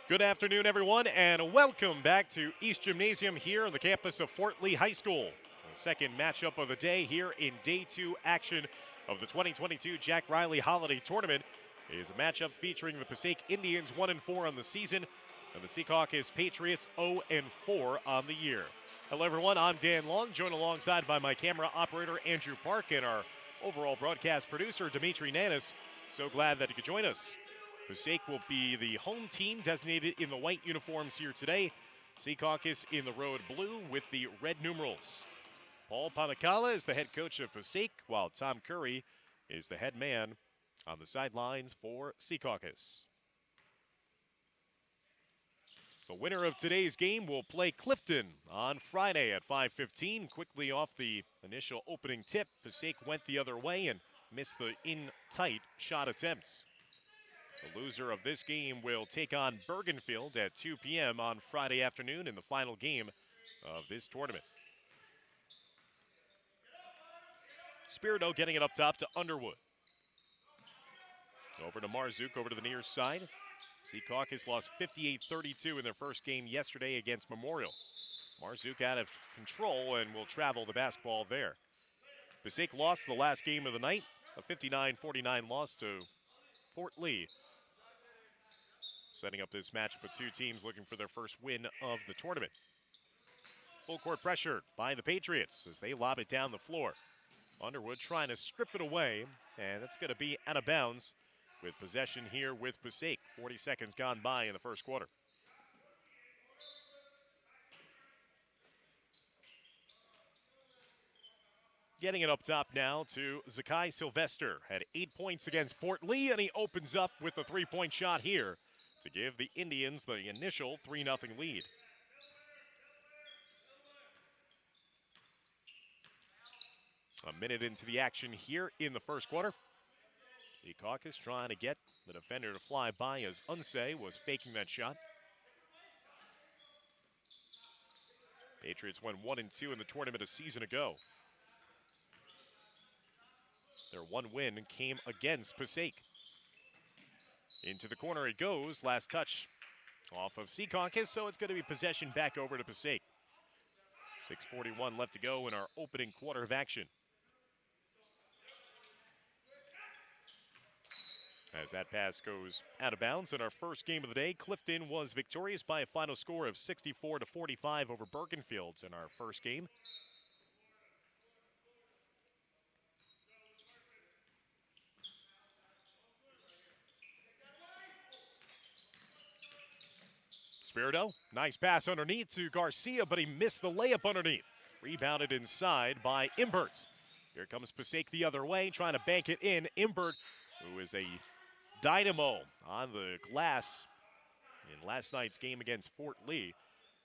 Good afternoon, everyone, and welcome back to East Gymnasium here on the campus of Fort Lee High School. The second matchup of the day here in Day 2 action of the 2022 Jack Reilly Holiday Tournament is a matchup featuring the Passaic Indians 1-4 on the season and the Secaucus Patriots 0-4 on the year. Hello, everyone. I'm Dan Long, joined alongside by my camera operator Andrew Park and our overall broadcast producer Dimitri Nanis. So glad that you could join us. Passaic will be the home team designated in the white uniforms here today. Secaucus in the road blue with the red numerals. Paul Panicala is the head coach of Passaic, while Tom Curry is the head man on the sidelines for Secaucus. The winner of today's game will play Clifton on Friday at 5:15. Quickly off the initial opening tip, Passaic went the other way and missed the in-tight shot attempts. The loser of this game will take on Bergenfield at 2 p.m. on Friday afternoon in the final game of this tournament. Spirito getting it up top to Underwood. Over to Marzuk, over to the near side. Secaucus lost 58-32 in their first game yesterday against Memorial. Marzuk out of control and will travel the basketball there. Passaic lost the last game of the night, a 59-49 loss to Fort Lee. Setting up this matchup of two teams looking for their first win of the tournament. Full court pressure by the Patriots as they lob it down the floor. Underwood trying to strip it away, and that's going to be out of bounds with possession here with Passaic. 40 seconds gone by in the first quarter. Getting it up top now to Zakai Sylvester. Had 8 points against Fort Lee, and he opens up with a three-point shot here to give the Indians the initial 3-0 lead. A minute into the action here in the first quarter. Secaucus trying to get the defender to fly by as Unse was faking that shot. Patriots went 1-2 in the tournament a season ago. Their one win came against Passaic. Into the corner it goes. Last touch off of Secaucus, so it's going to be possession back over to Passaic. 6:41 left to go in our opening quarter of action. As that pass goes out of bounds in our first game of the day, Clifton was victorious by a final score of 64-45 over Bergenfield in our first game. Spirito, nice pass underneath to Garcia, but he missed the layup underneath. Rebounded inside by Imbert. Here comes Passaic the other way, trying to bank it in. Imbert, who is a dynamo on the glass in last night's game against Fort Lee.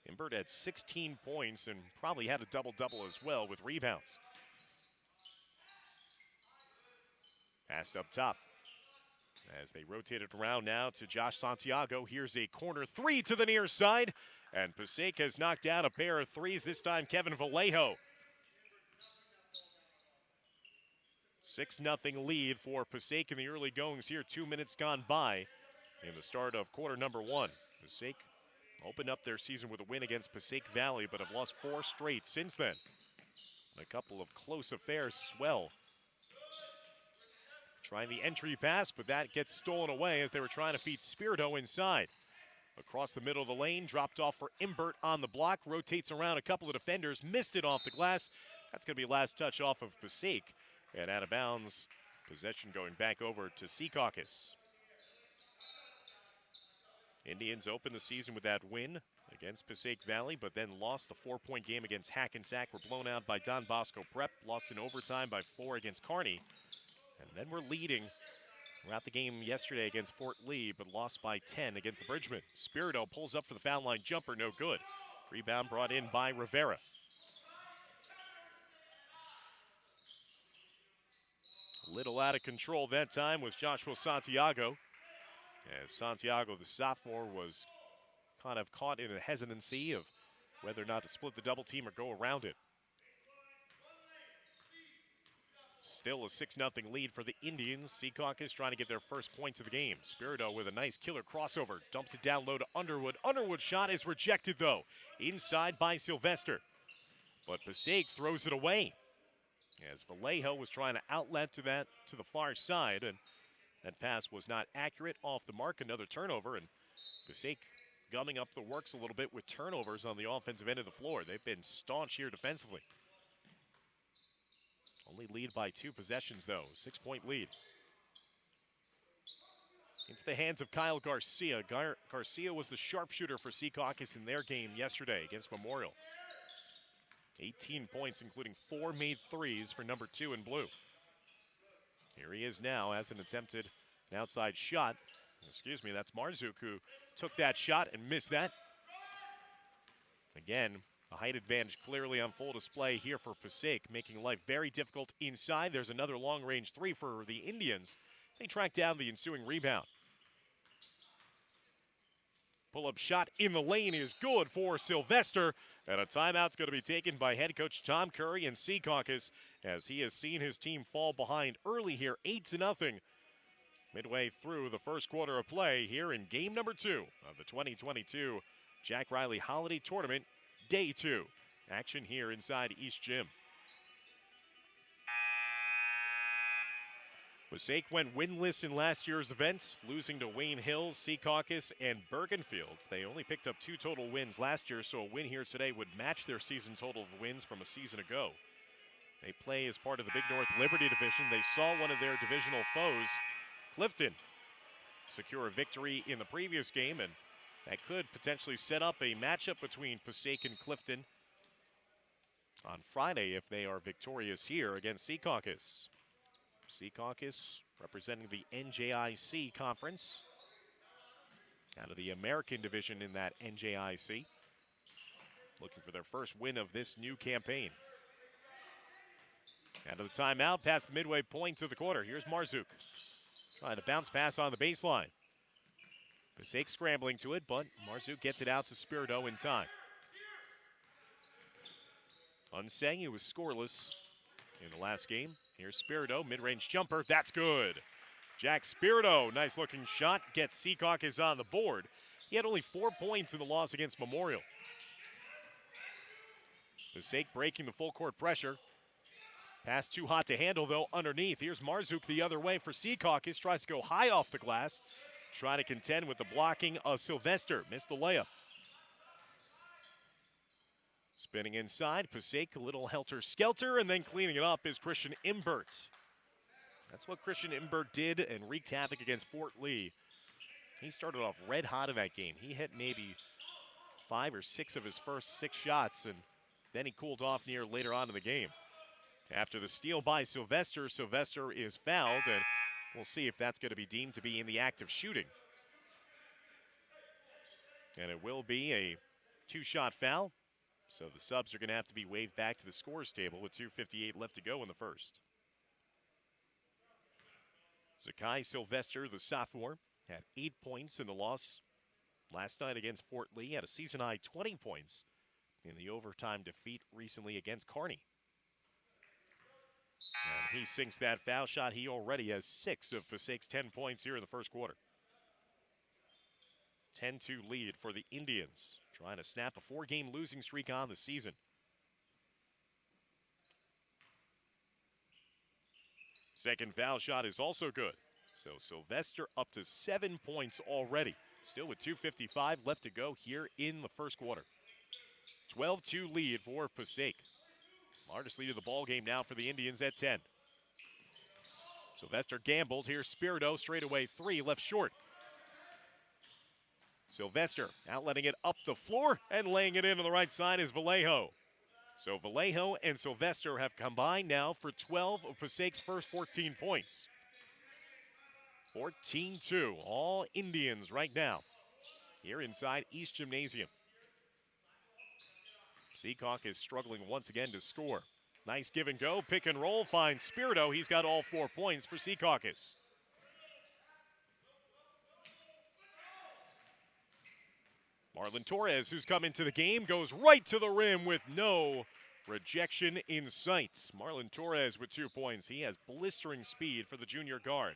Imbert had 16 points and probably had a double-double as well with rebounds. Passed up top. As they rotate it around now to Josh Santiago, here's a corner three to the near side. And Passaic has knocked down a pair of threes, this time Kevin Vallejo. 6-0 lead for Passaic in the early goings here. 2 minutes gone by in the start of quarter number one. Passaic opened up their season with a win against Passaic Valley, but have lost 4 straight since then. And a couple of close affairs as well. Trying the entry pass, but that gets stolen away as they were trying to feed Spirito inside. Across the middle of the lane, dropped off for Imbert on the block, rotates around a couple of defenders, missed it off the glass. That's going to be last touch off of Passaic, and out of bounds. Possession going back over to Secaucus. Indians opened the season with that win against Passaic Valley, but then lost the 4-point game against Hackensack. Were blown out by Don Bosco Prep, lost in overtime by 4 against Kearney. And then we're leading throughout the game yesterday against Fort Lee, but lost by 10 against the Bridgman. Spirito pulls up for the foul line jumper, no good. Rebound brought in by Rivera. Little out of control that time was Joshua Santiago. As Santiago, the sophomore, was kind of caught in a hesitancy of whether or not to split the double team or go around it. Still a 6-0 lead for the Indians. Secaucus trying to get their first points of the game. Spirito with a nice killer crossover. Dumps it down low to Underwood. Underwood's shot is rejected, though. Inside by Sylvester. But Passaic throws it away. As Vallejo was trying to outlet to the far side. And that pass was not accurate, off the mark. Another turnover. And Passaic gumming up the works a little bit with turnovers on the offensive end of the floor. They've been staunch here defensively. Only lead by 2 possessions, though. 6-point lead. Into the hands of Kyle Garcia. Garcia was the sharpshooter for Secaucus in their game yesterday against Memorial. 18 points, including 4 made threes for number 2 in blue. Here he is now as an attempted outside shot. Excuse me, that's Marzuk who took that shot and missed that. Again, a height advantage clearly on full display here for Passaic, making life very difficult inside. There's another long-range 3 for the Indians. They track down the ensuing rebound. Pull-up shot in the lane is good for Sylvester. And a timeout's going to be taken by head coach Tom Curry and Secaucus as he has seen his team fall behind early here, 8-0. Midway through the first quarter of play here in game number 2 of the 2022 Jack Reilly Holiday Tournament, Day 2. Action here inside East Gym. Passaic went winless in last year's events, losing to Wayne Hills, Secaucus, and Bergenfield. They only picked up 2 total wins last year, so a win here today would match their season total of wins from a season ago. They play as part of the Big North Liberty Division. They saw one of their divisional foes, Clifton, secure a victory in the previous game, and that could potentially set up a matchup between Passaic and Clifton on Friday if they are victorious here against Secaucus. Secaucus representing the NJIC conference out of the American division in that NJIC. Looking for their first win of this new campaign. Out of the timeout, past the midway point of the quarter. Here's Marzuk trying to bounce pass on the baseline. Passaic scrambling to it, but Marzuk gets it out to Spirito in time. Unsang, he was scoreless in the last game. Here's Spirito, mid-range jumper, that's good. Jack Spirito, nice looking shot, gets Secaucus on the board. He had only 4 points in the loss against Memorial. Passaic breaking the full court pressure. Pass too hot to handle though underneath. Here's Marzuk the other way for Secaucus, tries to go high off the glass. Trying to contend with the blocking of Sylvester, missed the layup. Spinning inside, Passaic, a little helter-skelter, and then cleaning it up is Christian Imbert. That's what Christian Imbert did and wreaked havoc against Fort Lee. He started off red hot in that game. He hit maybe 5 or 6 of his first 6 shots, and then he cooled off near later on in the game. After the steal by Sylvester, Sylvester is fouled, and we'll see if that's going to be deemed to be in the act of shooting. And it will be a 2-shot foul. So the subs are going to have to be waved back to the scores table with 2:58 left to go in the first. Zakai Sylvester, the sophomore, had 8 points in the loss last night against Fort Lee. Had a season-high 20 points in the overtime defeat recently against Kearney. And he sinks that foul shot. He already has 6 of Passaic's 10 points here in the first quarter. 10-2 lead for the Indians, trying to snap a 4-game losing streak on the season. Second foul shot is also good. So Sylvester up to 7 points already. Still with 2:55 left to go here in the first quarter. 12-2 lead for Passaic. Largest lead of the ball game now for the Indians at 10. Sylvester gambled. Here's Spirito, straightaway 3, left short. Sylvester outletting it up the floor and laying it in on the right side is Vallejo. So Vallejo and Sylvester have combined now for 12 of Passaic's first 14 points. 14-2, all Indians right now here inside East Gymnasium. Secaucus is struggling once again to score. Nice give and go, pick and roll, finds Spirito. He's got all 4 points for Secaucus. Marlon Torres, who's come into the game, goes right to the rim with no Rejection in sight. Marlon Torres with 2 points. He has blistering speed for the junior guard.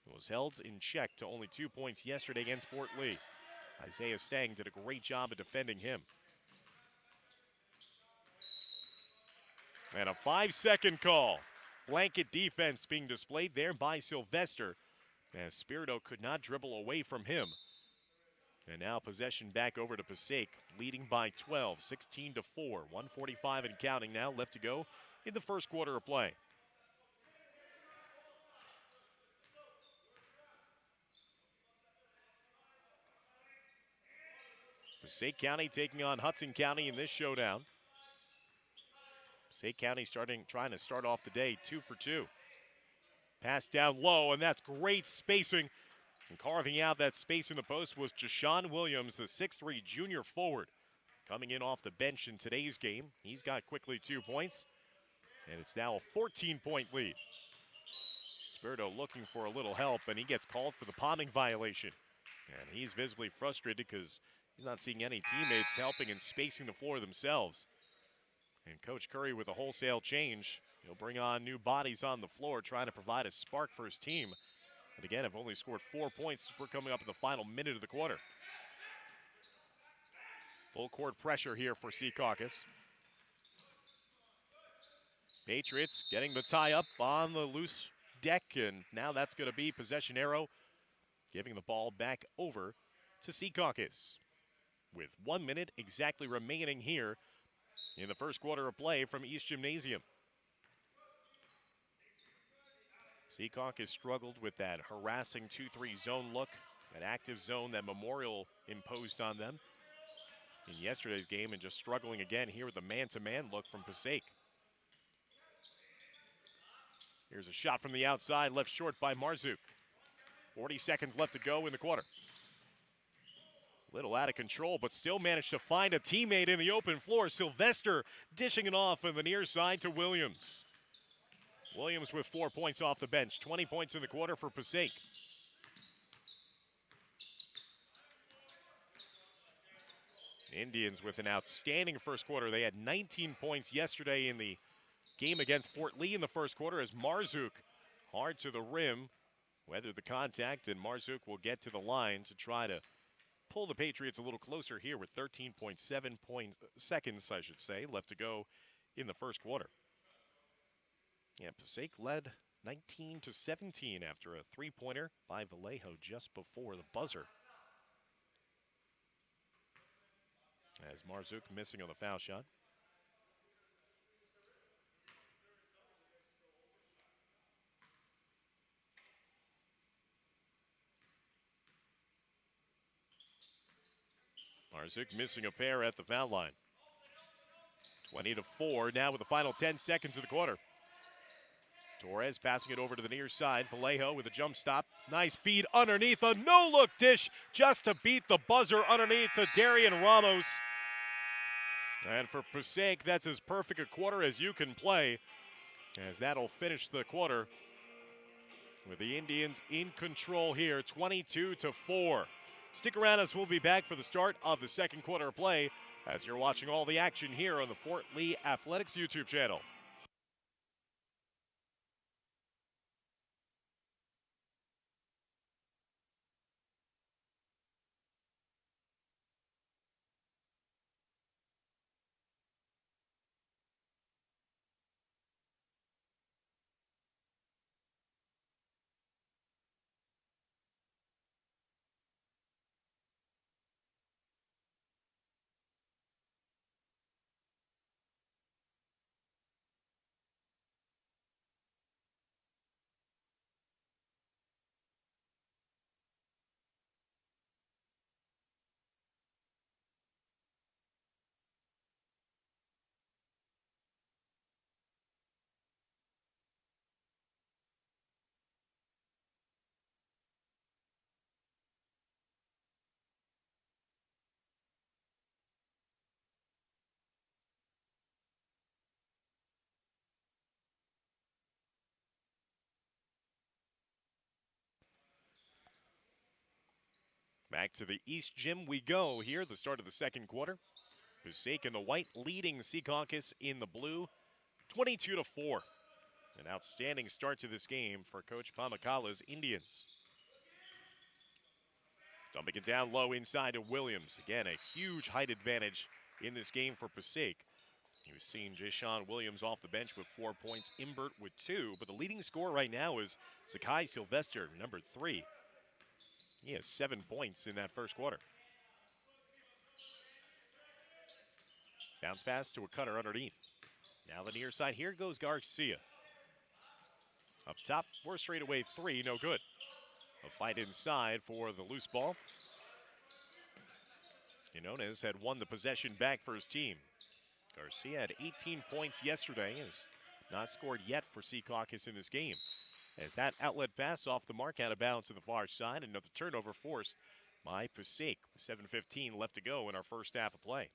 He was held in check to only 2 points yesterday against Fort Lee. Isaiah Stang did a great job of defending him. And a 5-second call. Blanket defense being displayed there by Sylvester, as Spirito could not dribble away from him. And now possession back over to Passaic, leading by 12, 16-4, 1:45 and counting now left to go in the first quarter of play. Passaic County taking on Hudson County in this showdown. Passaic County trying to start off the day 2 for 2. Pass down low, and that's great spacing. And carving out that space in the post was Jashawn Williams, the 6'3 junior forward, coming in off the bench in today's game. He's got quickly 2 points, and it's now a 14-point lead. Spirito looking for a little help, and he gets called for the palming violation. And he's visibly frustrated because he's not seeing any teammates helping and spacing the floor themselves. And Coach Curry with a wholesale change. He'll bring on new bodies on the floor, trying to provide a spark for his team. But again, have only scored 4 points. We're coming up in the final minute of the quarter. Full court pressure here for Secaucus. Patriots getting the tie up on the loose deck, and now that's going to be possession arrow, giving the ball back over to Secaucus. With 1 minute exactly remaining here in the first quarter of play from East Gymnasium. Secaucus struggled with that harassing 2-3 zone look, that active zone that Memorial imposed on them in yesterday's game, and just struggling again here with the man-to-man look from Passaic. Here's a shot from the outside, left short by Marzook. 40 seconds left to go in the quarter. Little out of control, but still managed to find a teammate in the open floor. Sylvester dishing it off on the near side to Williams. Williams with 4 points off the bench. 20 points in the quarter for Passaic. Indians with an outstanding first quarter. They had 19 points yesterday in the game against Fort Lee in the first quarter, as Marzook hard to the rim, weathered the contact, and Marzook will get to the line to try to pull the Patriots a little closer here with 13.7 seconds, I should say, left to go in the first quarter. Yeah, Passaic led 19-17 after a three-pointer by Vallejo just before the buzzer. As Marzook missing on the foul shot. Marzook missing a pair at the foul line. 20-4 now with the final 10 seconds of the quarter. Torres passing it over to the near side. Vallejo with a jump stop. Nice feed underneath. A no-look dish just to beat the buzzer underneath to Darian Ramos. And for Passaic, that's as perfect a quarter as you can play, as that'll finish the quarter with the Indians in control here, 22-4. Stick around as we'll be back for the start of the second quarter of play as you're watching all the action here on the Fort Lee Athletics YouTube channel. Back to the East Gym we go here, the start of the second quarter. Passaic in the white, leading Secaucus in the blue, 22-4. An outstanding start to this game for Coach Pamacala's Indians. Dumping it down low inside to Williams. Again, a huge height advantage in this game for Passaic. You've seen Jashawn Williams off the bench with 4 points, Imbert with 2, but the leading scorer right now is Zakai Sylvester, number 3. He has 7 points in that first quarter. Bounce pass to a cutter underneath. Now the near side, here goes Garcia. Up top, for a straightaway 3, no good. A fight inside for the loose ball. Quinones had won the possession back for his team. Garcia had 18 points yesterday, has not scored yet for Secaucus in this game. As that outlet pass off the mark out of bounds to the far side, another turnover forced by Passaic. 7:15 left to go in our first half of play.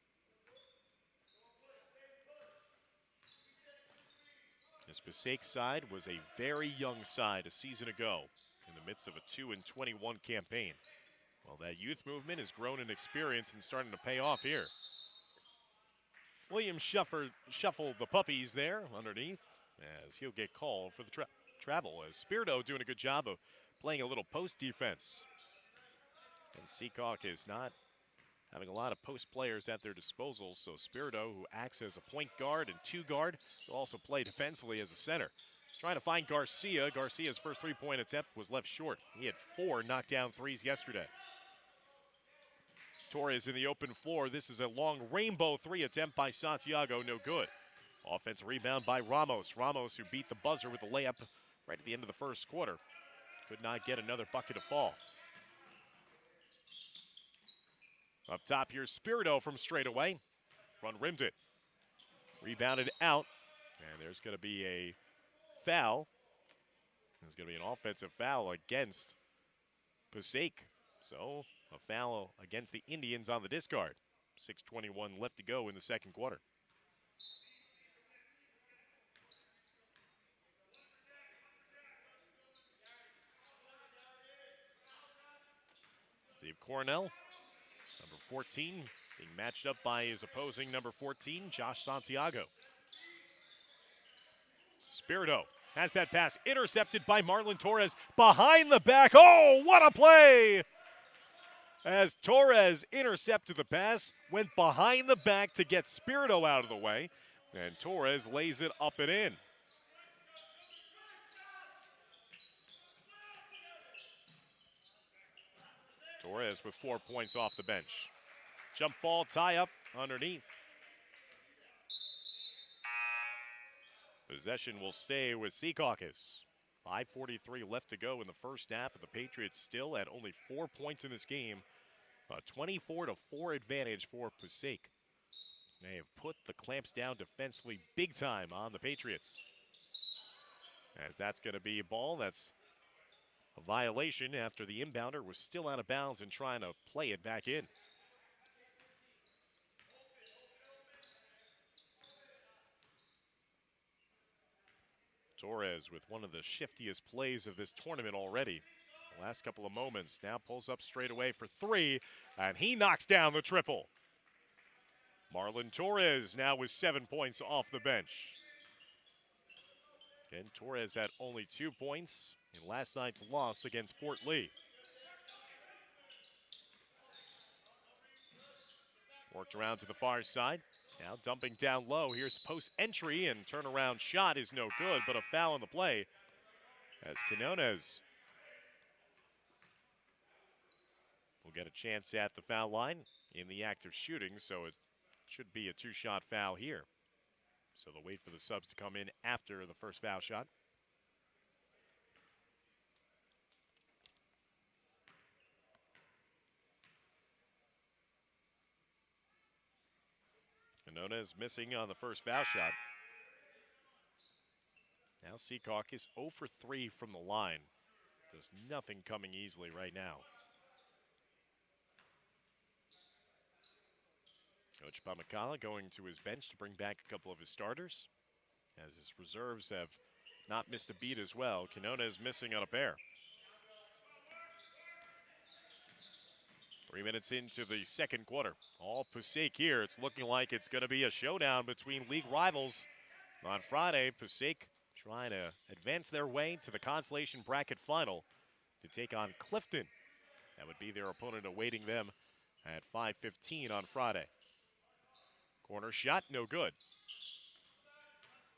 This Passaic side was a very young side a season ago in the midst of a 2-21 campaign. Well, that youth movement has grown in experience and starting to pay off here. Williams shuffled the puppies there underneath as he'll get called for the travel. As Spirito doing a good job of playing a little post defense. And Secaucus not having a lot of post players at their disposal, so Spirito, who acts as a point guard and 2 guard, will also play defensively as a center. Trying to find Garcia. Garcia's first 3-point attempt was left short. He had 4 knockdown threes yesterday. Torres in the open floor. This is a long rainbow 3 attempt by Santiago, no good. Offensive rebound by Ramos. Ramos, who beat the buzzer with the layup right at the end of the first quarter. Could not get another bucket to fall. Up top here, Spirito from straight away. Front rimmed it. Rebounded out. And there's going to be a foul. There's going to be an offensive foul against Passaic. So a foul against the Indians on the discard. 6:21 left to go in the second quarter. Steve Cornell, number 14, being matched up by his opposing number 14, Josh Santiago. Spirito has that pass intercepted by Marlon Torres behind the back. Oh, what a play! As Torres intercepted the pass, went behind the back to get Spirito out of the way, and Torres lays it up and in. Torres with 4 points off the bench. Jump ball tie up underneath. Possession will stay with Secaucus. 5:43 left to go in the first half, and the Patriots still at only 4 points in this game. A 24-4 advantage for Passaic. They have put the clamps down defensively big time on the Patriots. As that's going to be a ball that's a violation after the inbounder was still out of bounds and trying to play it back in. Torres with one of the shiftiest plays of this tournament already. The last couple of moments, now pulls up straight away for 3, and he knocks down the triple. Marlon Torres now with 7 points off the bench. And Torres had only 2 points in last night's loss against Fort Lee. Worked around to the far side. Now dumping down low. Here's post entry, and turnaround shot is no good, but a foul in the play as Quinones will get a chance at the foul line in the act of shooting, so it should be a 2-shot foul here. So they'll wait for the subs to come in after the first foul shot. Quinones missing on the first foul shot. Now Secaucus 0 for 3 from the line. There's nothing coming easily right now. Coach Pamacala going to his bench to bring back a couple of his starters, as his reserves have not missed a beat as well. Quinones missing on a pair. 3 minutes into the second quarter. All Passaic here. It's looking like it's going to be a showdown between league rivals on Friday. Passaic trying to advance their way to the consolation bracket final to take on Clifton. That would be their opponent awaiting them at 5:15 on Friday. Corner shot, no good.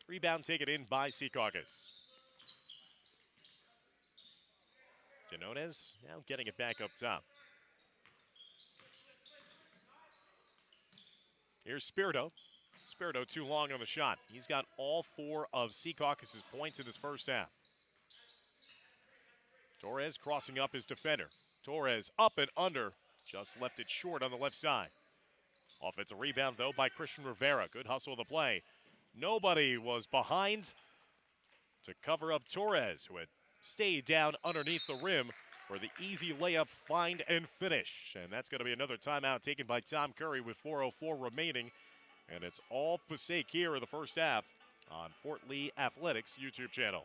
Rebound taken in by Secaucus. Janones now getting it back up top. Here's Spirito. Spirito too long on the shot. He's got all 4 of Secaucus' points in this first half. Torres crossing up his defender. Torres up and under. Just left it short on the left side. Offensive rebound, though, by Christian Rivera. Good hustle of the play. Nobody was behind to cover up Torres, who had stayed down underneath the rim for the easy layup, find, and finish. And that's going to be another timeout taken by Tom Curry with 4:04 remaining. And it's all Passaic here in the first half on Fort Lee Athletics YouTube channel.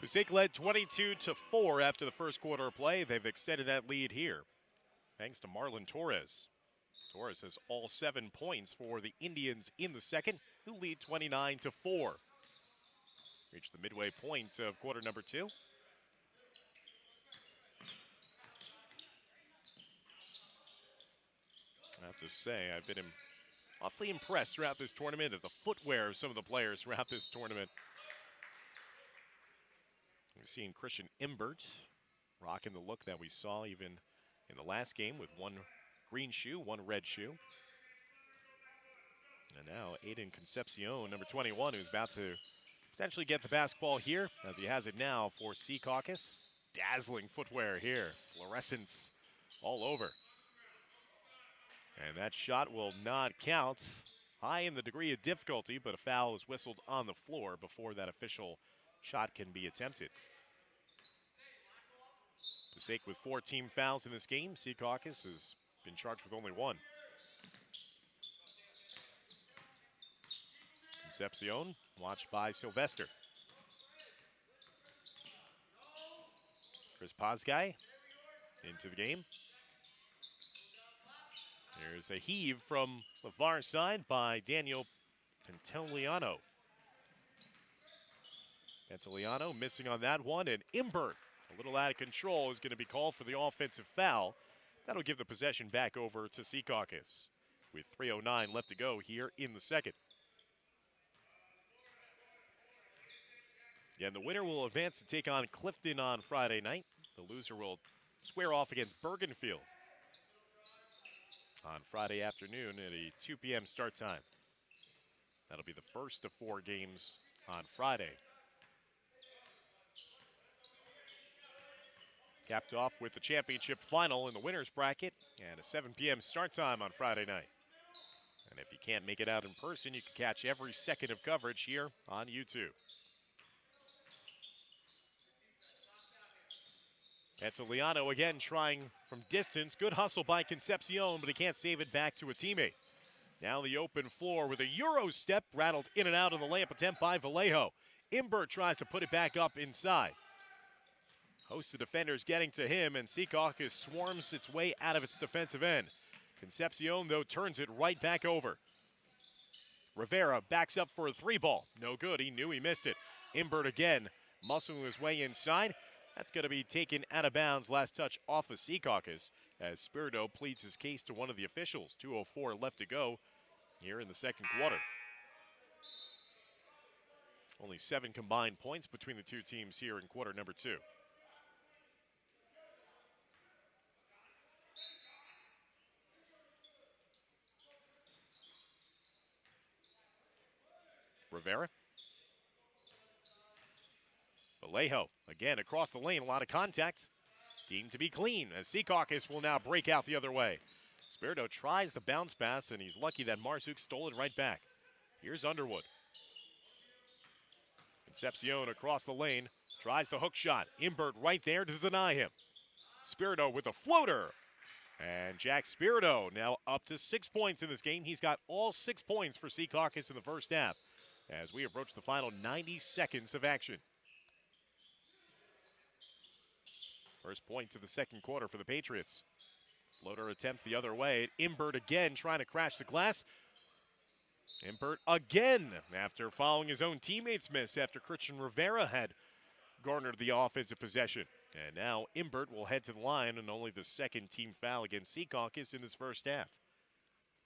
Passaic led 22-4 after the first quarter of play. They've extended that lead here thanks to Marlon Torres. Torres has all 7 points for the Indians in the second, who lead 29-4. Reached the midway point of quarter number 2. I have to say, I've been awfully impressed throughout this tournament at the footwear of some of the players throughout this tournament. We've seen Christian Imbert rocking the look that we saw even in the last game with 1 green shoe, 1 red shoe. And now Aiden Concepcion, number 21, who's about to potentially get the basketball here, as he has it now for Secaucus. Dazzling footwear here, fluorescence all over. And that shot will not count. High in the degree of difficulty, but a foul is whistled on the floor before that official shot can be attempted. Passaic with 4 team fouls in this game. Secaucus has been charged with only 1. Concepcion, watched by Sylvester. Chris Pazgai into the game. There's a heave from the far side by Daniel Pantoliano. Pantoliano missing on that one, and Imbert, a little out of control, is going to be called for the offensive foul. That'll give the possession back over to Secaucus with 3:09 left to go here in the second. Yeah, and the winner will advance to take on Clifton on Friday night. The loser will square off against Bergenfield on Friday afternoon at a 2 p.m. start time. That'll be the first of 4 games on Friday. Capped off with the championship final in the winner's bracket and a 7 p.m. start time on Friday night. And if you can't make it out in person, you can catch every second of coverage here on YouTube. Pantoliano again trying from distance. Good hustle by Concepcion, but he can't save it back to a teammate. Now the open floor with a Euro step, rattled in and out of the layup attempt by Vallejo. Imbert tries to put it back up inside. Host of defenders getting to him, and Secaucus swarms its way out of its defensive end. Concepcion, though, turns it right back over. Rivera backs up for a 3-ball. No good. He knew he missed it. Imbert again, muscling his way inside. That's going to be taken out of bounds. Last touch off of Secaucus as Spirito pleads his case to one of the officials. 2:04 left to go here in the second quarter. Only 7 combined points between the 2 teams here in quarter number 2. Rivera. Vallejo again across the lane, a lot of contact. Deemed to be clean as Secaucus will now break out the other way. Spirito tries the bounce pass, and he's lucky that Marzuk stole it right back. Here's Underwood. Concepcion across the lane, tries the hook shot. Imbert right there to deny him. Spirito with a floater. And Jack Spirito now up to 6 points in this game. He's got all 6 points for Secaucus in the first half as we approach the final 90 seconds of action. First point to the second quarter for the Patriots. Floater attempt the other way. Imbert again trying to crash the glass. Imbert again after following his own teammates' miss after Christian Rivera had garnered the offensive possession. And now Imbert will head to the line and only the second team foul against Secaucus in this first half.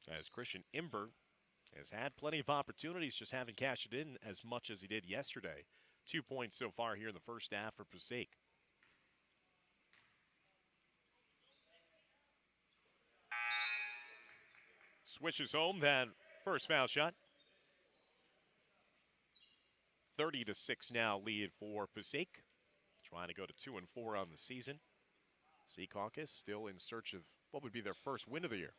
As Christian Imbert has had plenty of opportunities, just haven't cashed it in as much as he did yesterday. 2 points so far here in the first half for Passaic. Swishes home that first foul shot. 30-6 now lead for Passaic. Trying to go to 2-4 on the season. Secaucus still in search of what would be their first win of the year.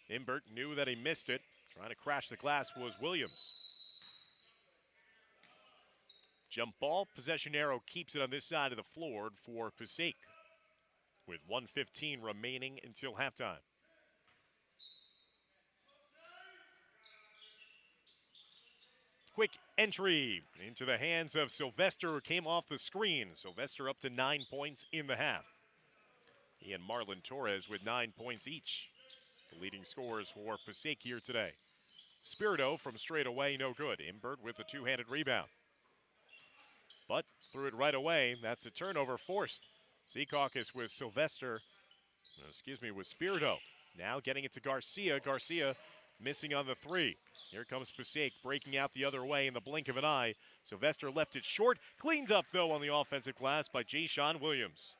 Imbert knew that he missed it. Trying to crash the glass was Williams. Jump ball, possession arrow keeps it on this side of the floor for Passaic with 1:15 remaining until halftime. Quick entry into the hands of Sylvester, who came off the screen. Sylvester up to 9 points in the half. He and Marlon Torres with 9 points each. The leading scorers for Passaic here today. Spirito from straight away, no good. Imbert with the two-handed rebound. But threw it right away. That's a turnover forced. Secaucus with with Spirito. Now getting it to Garcia. Garcia missing on the three. Here comes Passaic breaking out the other way in the blink of an eye. Sylvester left it short. Cleaned up, though, on the offensive glass by Jay-Sean Williams.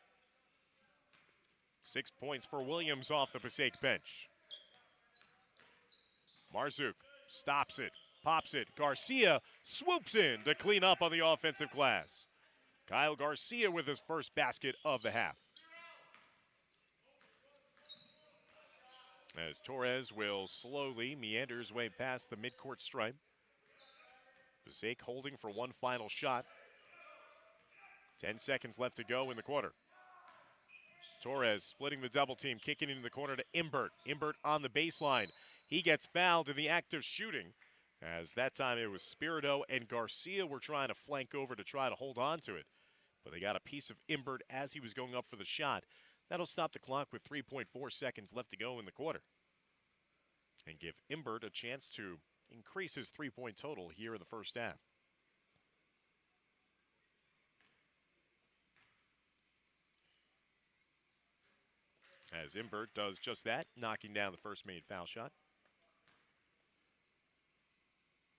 6 points for Williams off the Passaic bench. Marzuk stops it, pops it. Garcia swoops in to clean up on the offensive glass. Kyle Garcia with his first basket of the half. As Torres will slowly meander his way past the midcourt stripe. Passaic holding for one final shot. 10 seconds left to go in the quarter. Torres splitting the double team, kicking into the corner to Imbert. Imbert on the baseline. He gets fouled in the act of shooting, as that time it was Spirito and Garcia were trying to flank over to try to hold on to it. But they got a piece of Imbert as he was going up for the shot. That'll stop the clock with 3.4 seconds left to go in the quarter. And give Imbert a chance to increase his three-point total here in the first half. As Imbert does just that, knocking down the first made foul shot.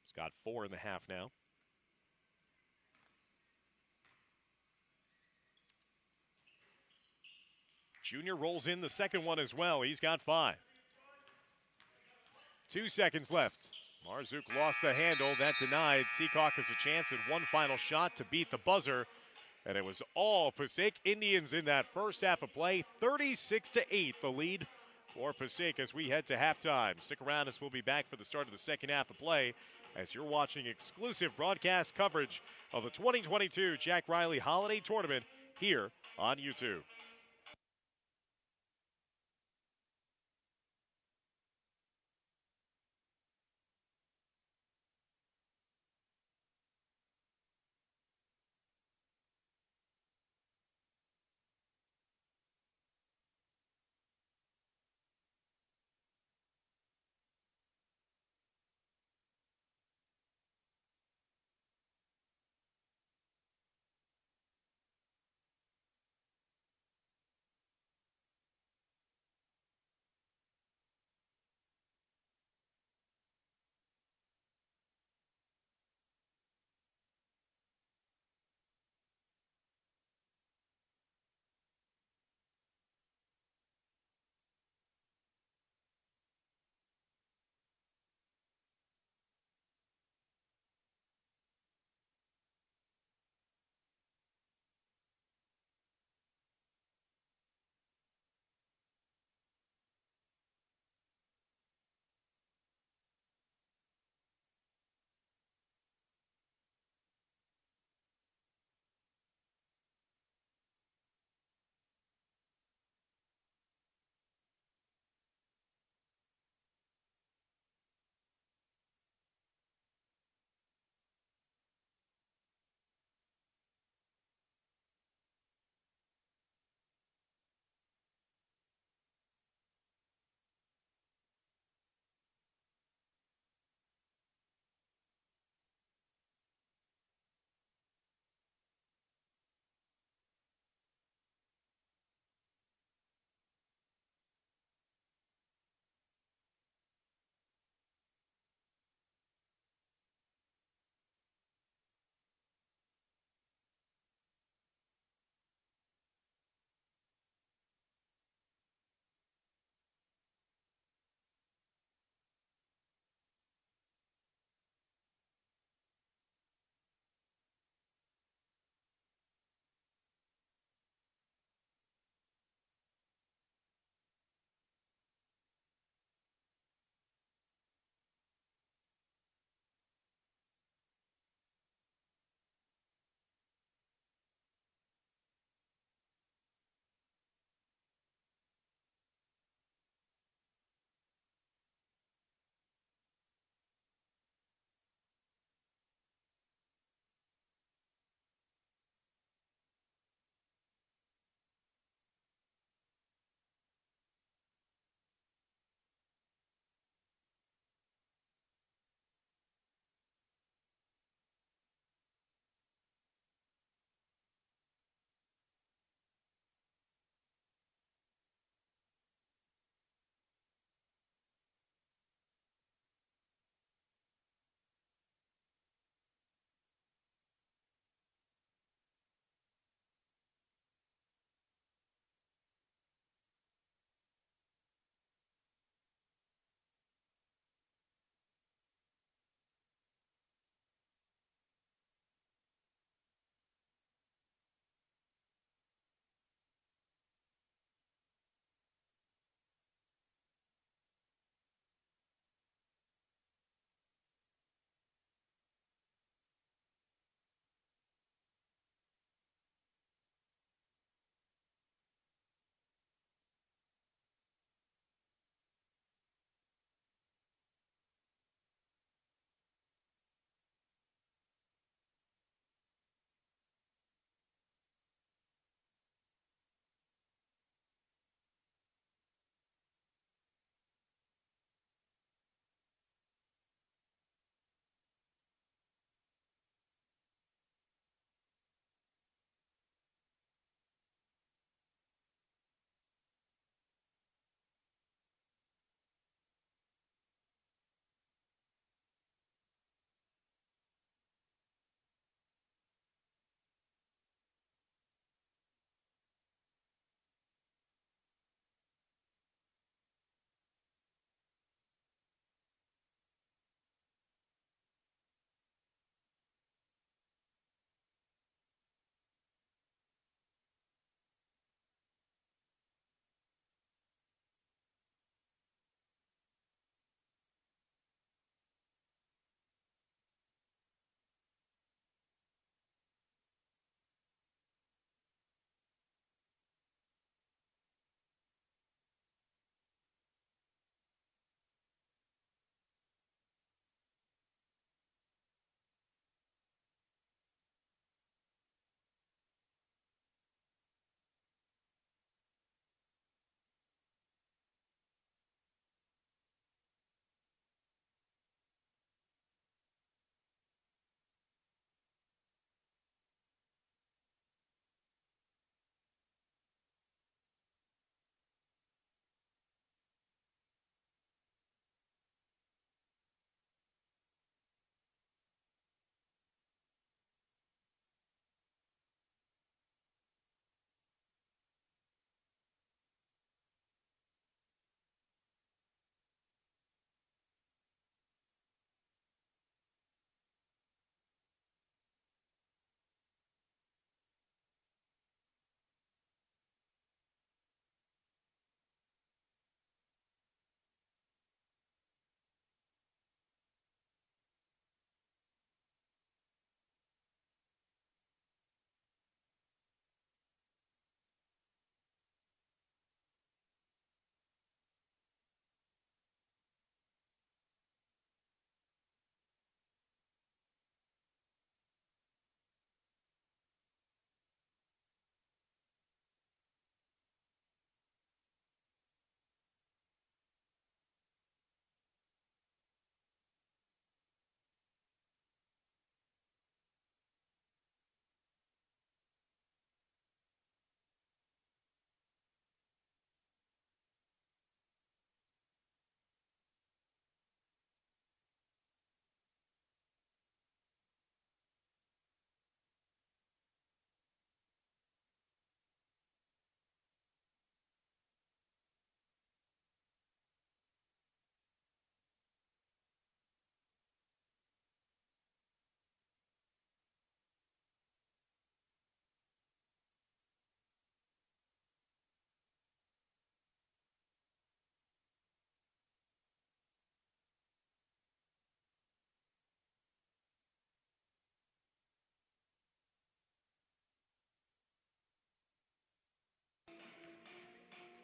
He's got 4 in the half now. Junior rolls in the second one as well. He's got 5. 2 seconds left. Marzuk lost the handle. That denied Secaucus a chance at one final shot to beat the buzzer. And it was all Passaic Indians in that first half of play. 36-8 the lead for Passaic as we head to halftime. Stick around as we'll be back for the start of the second half of play as you're watching exclusive broadcast coverage of the 2022 Jack Reilly Holiday Tournament here on YouTube.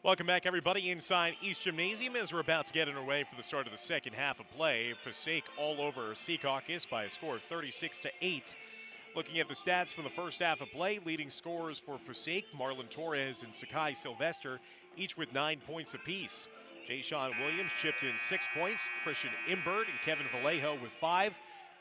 Welcome back, everybody, inside East Gymnasium as we're about to get underway for the start of the second half of play. Passaic all over Secaucus by a score of 36-8. Looking at the stats from the first half of play, leading scorers for Passaic, Marlon Torres and Sakai Sylvester, each with 9 points apiece. Jay-Sean Williams chipped in 6 points, Christian Imbert and Kevin Vallejo with 5,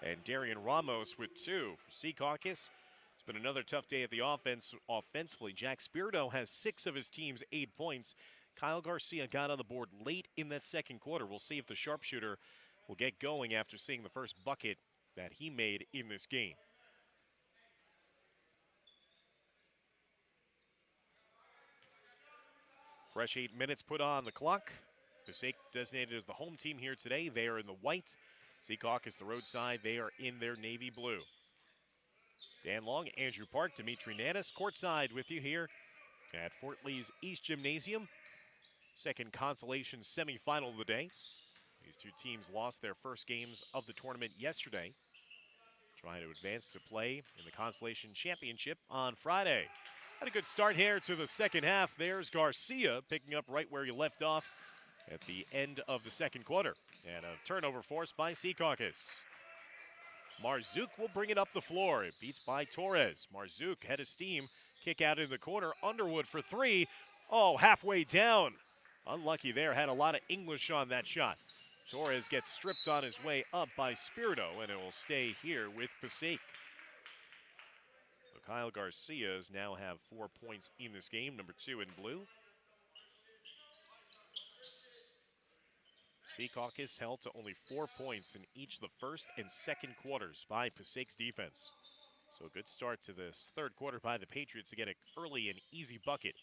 and Darian Ramos with 2. For Secaucus, it's been another tough day at the offense. Offensively, Jack Spirito has 6 of his team's 8 points. Kyle Garcia got on the board late in that second quarter. We'll see if the sharpshooter will get going after seeing the first bucket that he made in this game. Fresh 8 minutes put on the clock. Passaic designated as the home team here today. They are in the white. Secaucus, the roadside, they are in their navy blue. Dan Long, Andrew Park, Dimitri Nanis, courtside with you here at Fort Lee's East Gymnasium. Second consolation semifinal of the day. These two teams lost their first games of the tournament yesterday, trying to advance to play in the Consolation Championship on Friday. Had a good start here to the second half. There's Garcia picking up right where he left off at the end of the second quarter. And a turnover forced by Secaucus. Marzouk will bring it up the floor. It beats by Torres. Marzouk head of steam. Kick out in the corner. Underwood for 3. Oh, halfway down. Unlucky there. Had a lot of English on that shot. Torres gets stripped on his way up by Spirito, and it will stay here with Passaic. So Kyle Garcia's now have 4 points in this game, number 2 in blue. Secaucus held to only 4 points in each of the first and second quarters by Passaic's defense. So a good start to this third quarter by the Patriots to get an early and easy bucket.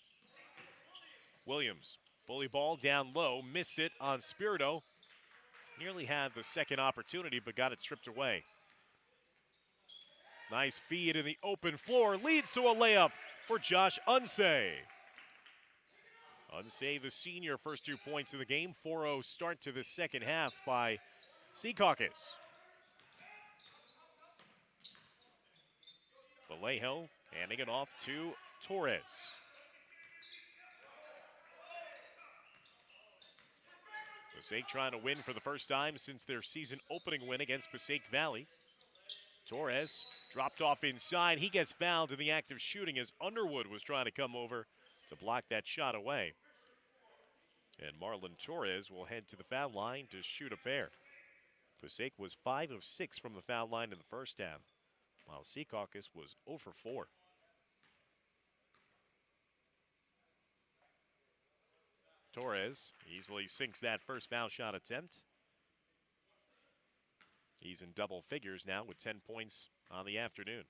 Williams, bully ball down low, missed it on Spirito. Nearly had the second opportunity, but got it stripped away. Nice feed in the open floor, leads to a layup for Josh Unsay. Unsay, the senior, first 2 points of the game. 4-0 start to the second half by Secaucus. Vallejo handing it off to Torres. Passaic trying to win for the first time since their season opening win against Passaic Valley. Torres dropped off inside. He gets fouled in the act of shooting as Underwood was trying to come over to block that shot away. And Marlon Torres will head to the foul line to shoot a pair. Passaic was 5 of 6 from the foul line in the first half, while Secaucus was 0 for 4. Torres easily sinks that first foul shot attempt. He's in double figures now with 10 points on the afternoon.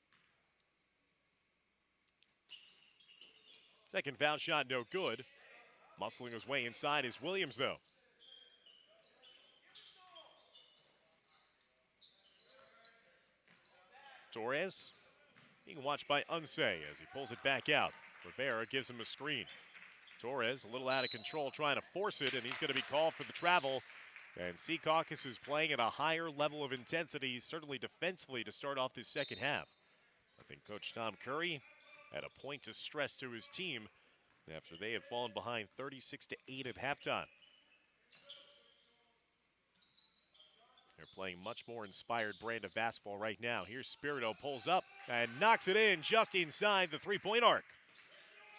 Second foul shot no good. Muscling his way inside is Williams, though. Torres being watched by Unsay as he pulls it back out. Rivera gives him a screen. Torres a little out of control trying to force it, and he's going to be called for the travel. And Secaucus is playing at a higher level of intensity, certainly defensively, to start off this second half. I think Coach Tom Curry had a point of stress to his team after they had fallen behind 36-8 at halftime. They're playing much more inspired brand of basketball right now. Here's Spirito, pulls up and knocks it in just inside the three-point arc.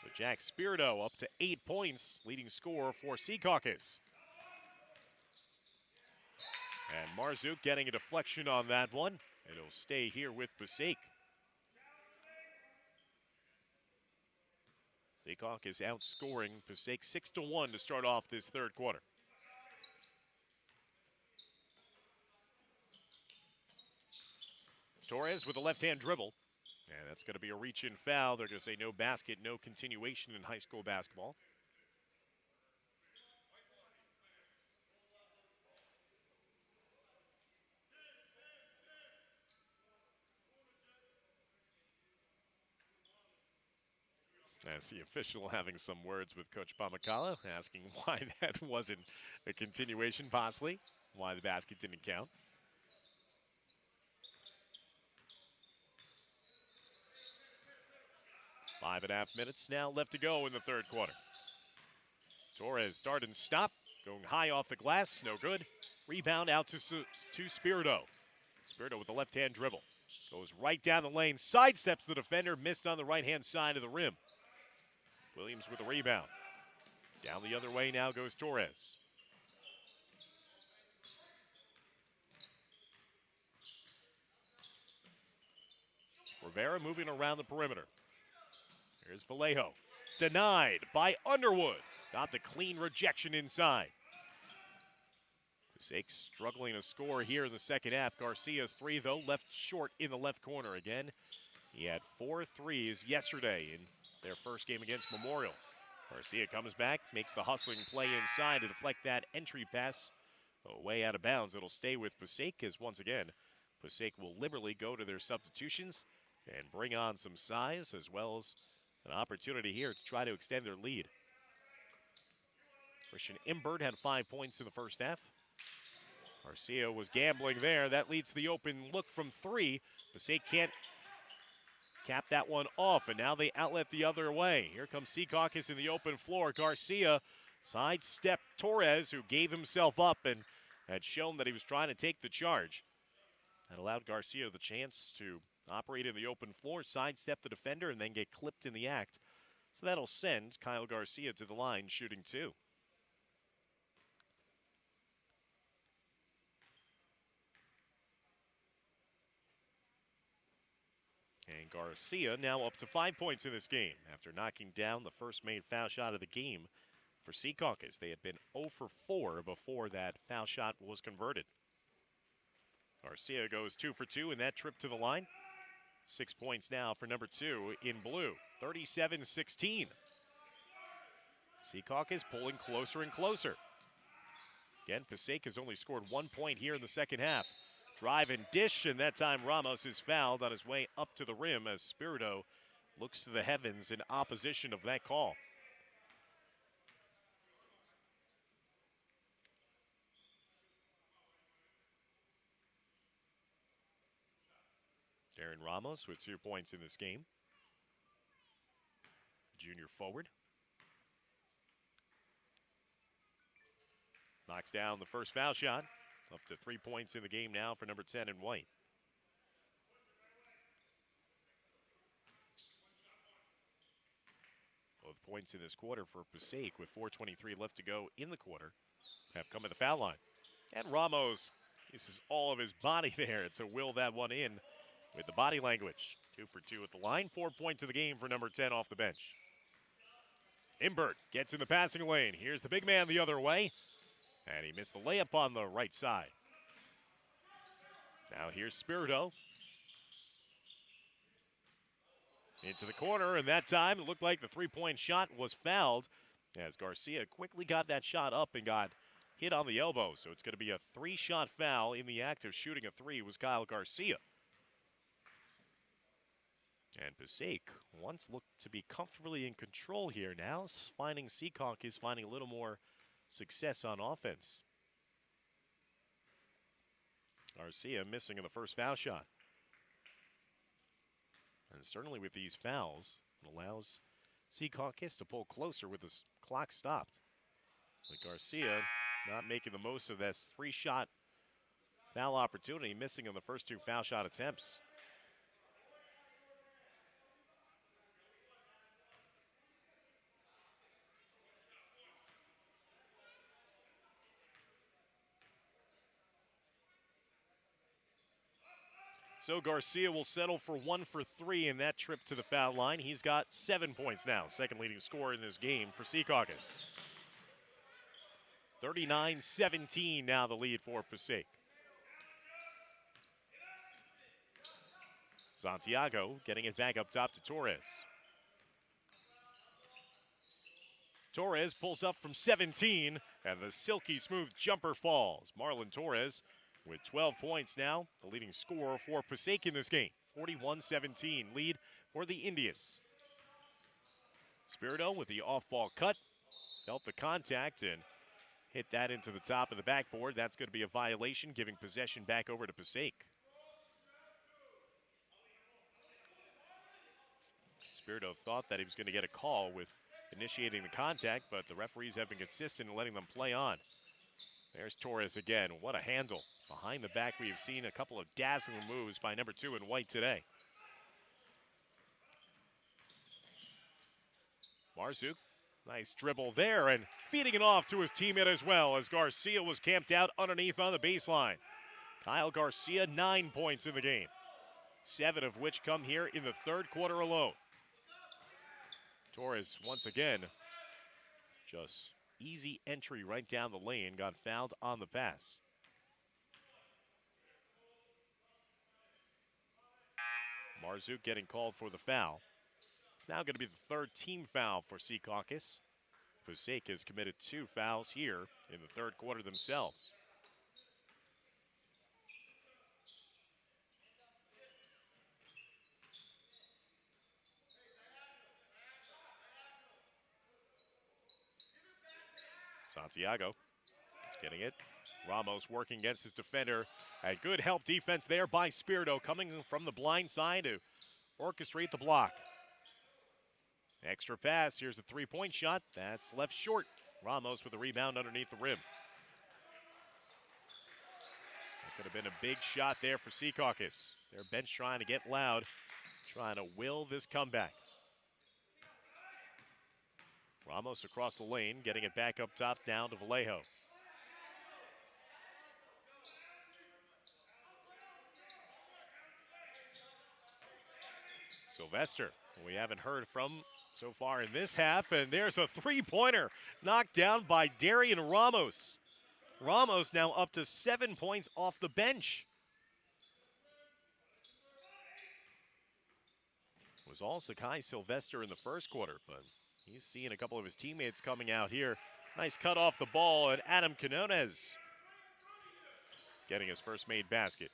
So Jack Spirito up to 8 points, leading scorer for Secaucus. And Marzouk getting a deflection on that one. It'll stay here with Passaic. Secaucus outscoring Passaic 6-1 to start off this third quarter. Torres with a left-hand dribble. And that's going to be a reach-in foul. They're going to say no basket, no continuation in high school basketball. As the official having some words with Coach Pamakala, asking why that wasn't a continuation, possibly, why the basket didn't count. Five and a half minutes now left to go in the third quarter. Torres start and stop. Going high off the glass, no good. Rebound out to Spirito. Spirito with the left-hand dribble. Goes right down the lane, sidesteps the defender, missed on the right-hand side of the rim. Williams with the rebound. Down the other way now goes Torres. Rivera moving around the perimeter. Here's Vallejo. Denied by Underwood. Got the clean rejection inside. Passaic struggling to score here in the second half. Garcia's three, though, left short in the left corner again. He had 4 threes yesterday in their first game against Memorial. Garcia comes back, makes the hustling play inside to deflect that entry pass way out of bounds. It'll stay with Passaic as once again, Passaic will liberally go to their substitutions and bring on some size as well as an opportunity here to try to extend their lead. Christian Imbert had 5 points in the first half. Garcia was gambling there. That leads to the open look from 3. Passaic can't cap that one off, and now they outlet the other way. Here comes Secaucus in the open floor. Garcia sidestepped Torres, who gave himself up and had shown that he was trying to take the charge. That allowed Garcia the chance to operate in the open floor, sidestep the defender, and then get clipped in the act. So that'll send Kyle Garcia to the line, shooting 2. And Garcia now up to 5 points in this game after knocking down the first made foul shot of the game for Secaucus. They had been 0 for 4 before that foul shot was converted. Garcia goes 2 for 2 in that trip to the line. 6 points now for number 2 in blue, 37-16. Secaucus pulling closer and closer. Again, Passaic has only scored 1 point here in the second half. Drive and dish, and that time Ramos is fouled on his way up to the rim as Spirito looks to the heavens in opposition of that call. Darren Ramos with 2 points in this game. Junior forward. Knocks down the first foul shot. Up to 3 points in the game now for number 10 in white. Both points in this quarter for Passaic with 4:23 left to go in the quarter have come at the foul line. And Ramos uses all of his body there to will that one in with the body language. 2 for 2 at the line. 4 points in the game for number 10 off the bench. Imbert gets in the passing lane. Here's the big man the other way. And he missed the layup on the right side. Now here's Spirito. Into the corner, and that time it looked like the three-point shot was fouled as Garcia quickly got that shot up and got hit on the elbow. So it's going to be a 3-shot foul. In the act of shooting a 3 was Kyle Garcia. And Passaic once looked to be comfortably in control here. Now finding Secaucus finding a little more success on offense. Garcia missing in the first foul shot. And certainly with these fouls, it allows Secaucus to pull closer with the clock stopped. But Garcia not making the most of this 3-shot foul opportunity, missing on the first 2 foul shot attempts. So Garcia will settle for 1 for 3 in that trip to the foul line. He's got 7 points now, second leading scorer in this game for Secaucus. 39-17 now the lead for Passaic. Santiago getting it back up top to Torres. Torres pulls up from 17, and the silky smooth jumper falls. Marlon Torres with 12 points now, the leading scorer for Passaic in this game. 41-17 lead for the Indians. Spirito with the off-ball cut. Felt the contact and hit that into the top of the backboard. That's going to be a violation, giving possession back over to Passaic. Spirito thought that he was going to get a call with initiating the contact, but the referees have been consistent in letting them play on. There's Torres again. What a handle. Behind the back, we have seen a couple of dazzling moves by number 2 in white today. Marzuk, nice dribble there, and feeding it off to his teammate as well as Garcia was camped out underneath on the baseline. Kyle Garcia, 9 points in the game, 7 of which come here in the third quarter alone. Torres, once again, just easy entry right down the lane, got fouled on the pass. Marzuk getting called for the foul. It's now going to be the third team foul for Secaucus. Passaic has committed 2 fouls here in the third quarter themselves. Santiago getting it. Ramos working against his defender. A good help defense there by Spirito coming from the blind side to orchestrate the block. Extra pass. Here's a 3-point shot. That's left short. Ramos with a rebound underneath the rim. That could have been a big shot there for Secaucus. Their bench trying to get loud, trying to will this comeback. Ramos across the lane, getting it back up top down to Vallejo. Sylvester, who we haven't heard from so far in this half, and there's a 3-pointer knocked down by Darian Ramos. Ramos now up to 7 points off the bench. It was all Sakai Sylvester in the first quarter, but he's seeing a couple of his teammates coming out here. Nice cut off the ball, and Adam Quinones getting his first made basket.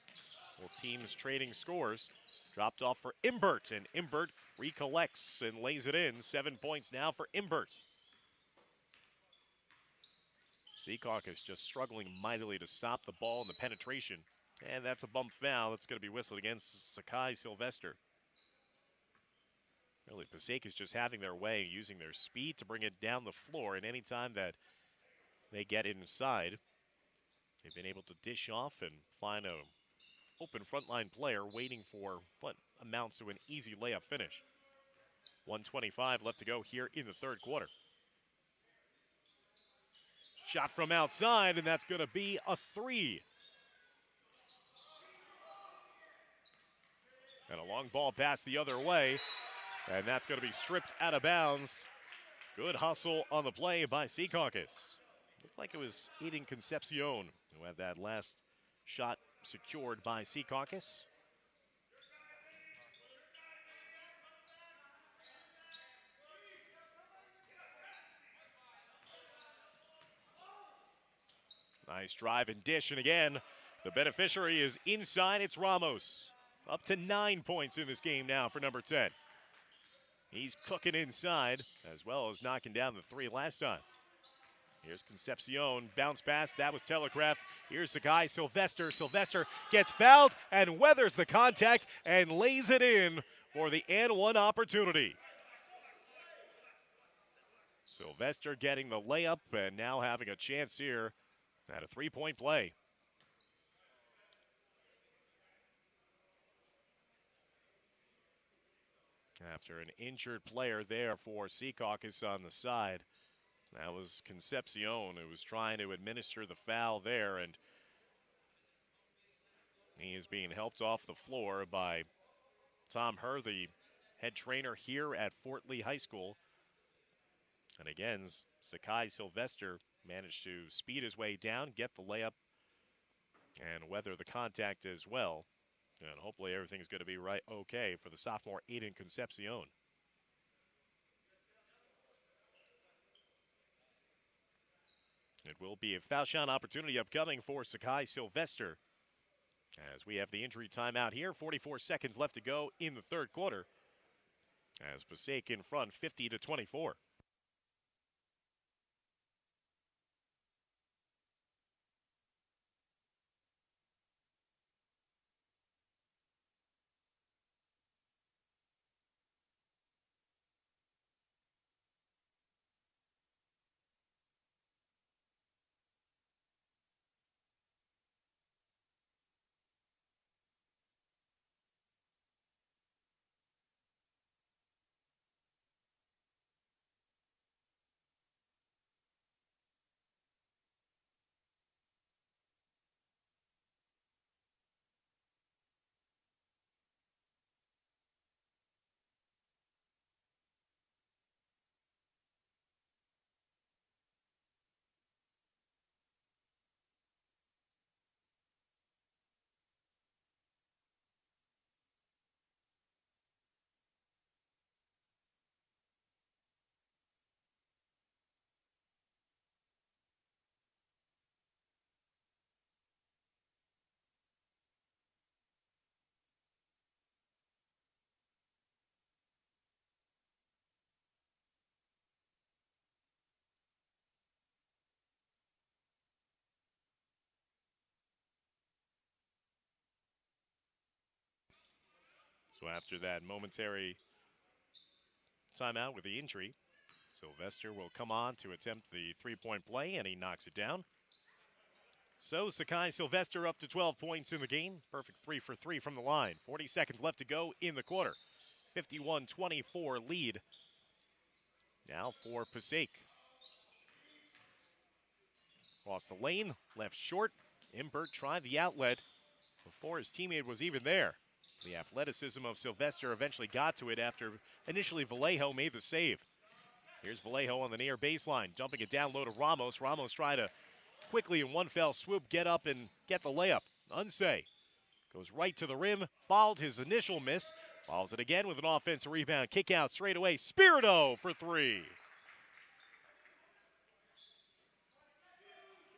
Both teams trading scores. Dropped off for Imbert, and Imbert recollects and lays it in. 7 points now for Imbert. Secaucus just struggling mightily to stop the ball and the penetration. And that's a bump foul that's going to be whistled against Sakai Sylvester. Really, Passaic is just having their way, using their speed to bring it down the floor. And any time that they get inside, they've been able to dish off and find a open frontline player waiting for what amounts to an easy layup finish. 1:25 left to go here in the third quarter. Shot from outside, and that's going to be a 3. And a long ball pass the other way, and that's going to be stripped out of bounds. Good hustle on the play by Secaucus. Looked like it was Aiden Concepcion who had that last shot secured by Secaucus. Nice drive and dish, and again, the beneficiary is inside. It's Ramos. Up to 9 points in this game now for number 10. He's cooking inside, as well as knocking down the 3 last time. Here's Concepcion, bounce pass, that was telegraphed. Here's the guy, Sylvester. Sylvester gets fouled and weathers the contact and lays it in for the and one opportunity. Sylvester getting the layup and now having a chance here at a 3-point play. After an injured player there for Secaucus on the side. That was Concepcion who was trying to administer the foul there, and he is being helped off the floor by Tom Herr, the head trainer here at Fort Lee High School. And again, Sakai Sylvester managed to speed his way down, get the layup, and weather the contact as well. And hopefully everything's going to be right okay for the sophomore Aiden Concepcion. It will be a foul shot opportunity upcoming for Sakai Sylvester, as we have the injury timeout here. 44 seconds left to go in the third quarter, as Passaic in front 50-24. So after that momentary timeout with the injury, Sylvester will come on to attempt the three-point play, and he knocks it down. So Sakai Sylvester up to 12 points in the game. Perfect 3 for 3 from the line. 40 seconds left to go in the quarter. 51-24 lead. Now for Passaic. Across the lane, left short. Imbert tried the outlet before his teammate was even there. The athleticism of Sylvester eventually got to it after initially Vallejo made the save. Here's Vallejo on the near baseline, dumping it down low to Ramos. Ramos tried to quickly in one fell swoop get up and get the layup. Unse goes right to the rim, fouled his initial miss, fouls it again with an offensive rebound, kick out straight away. Spirito for 3.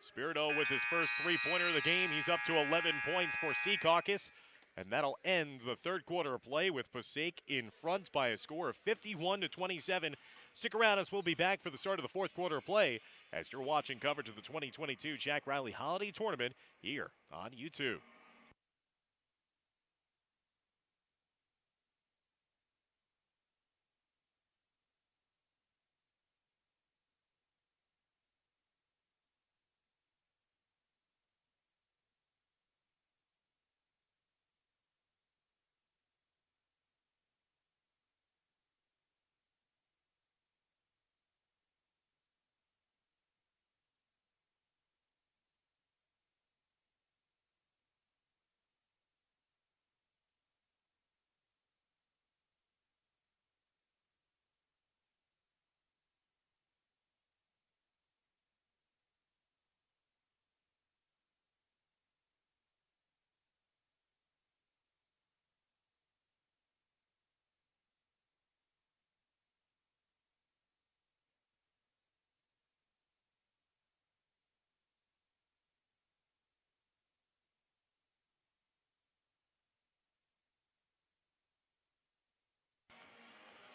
Spirito with his first three-pointer of the game. He's up to 11 points for Secaucus, and that'll end the third quarter of play with Passaic in front by a score of 51-27. Stick around as we'll be back for the start of the fourth quarter of play as you're watching coverage of the 2022 Jack Reilly Holiday Tournament here on YouTube.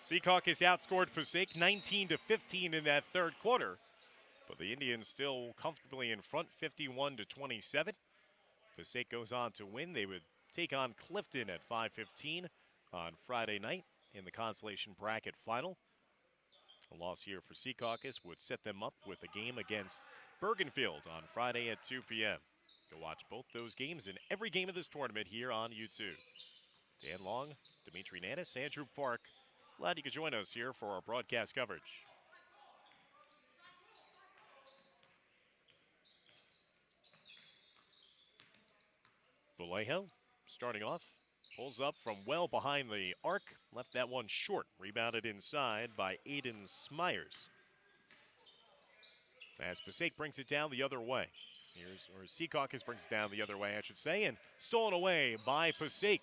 Secaucus outscored Passaic 19-15 in that third quarter, but the Indians still comfortably in front, 51-27. Passaic goes on to win. They would take on Clifton at 5:15 on Friday night in the consolation bracket final. A loss here for Secaucus would set them up with a game against Bergenfield on Friday at 2 p.m. Go watch both those games and every game of this tournament here on YouTube. Dan Long, Dimitri Nanis, Andrew Park. Glad you could join us here for our broadcast coverage. Vallejo starting off, pulls up from well behind the arc, left that one short, rebounded inside by Aiden Smyers. As Passaic brings it down the other way. Secaucus brings it down the other way, I should say, and stolen away by Passaic,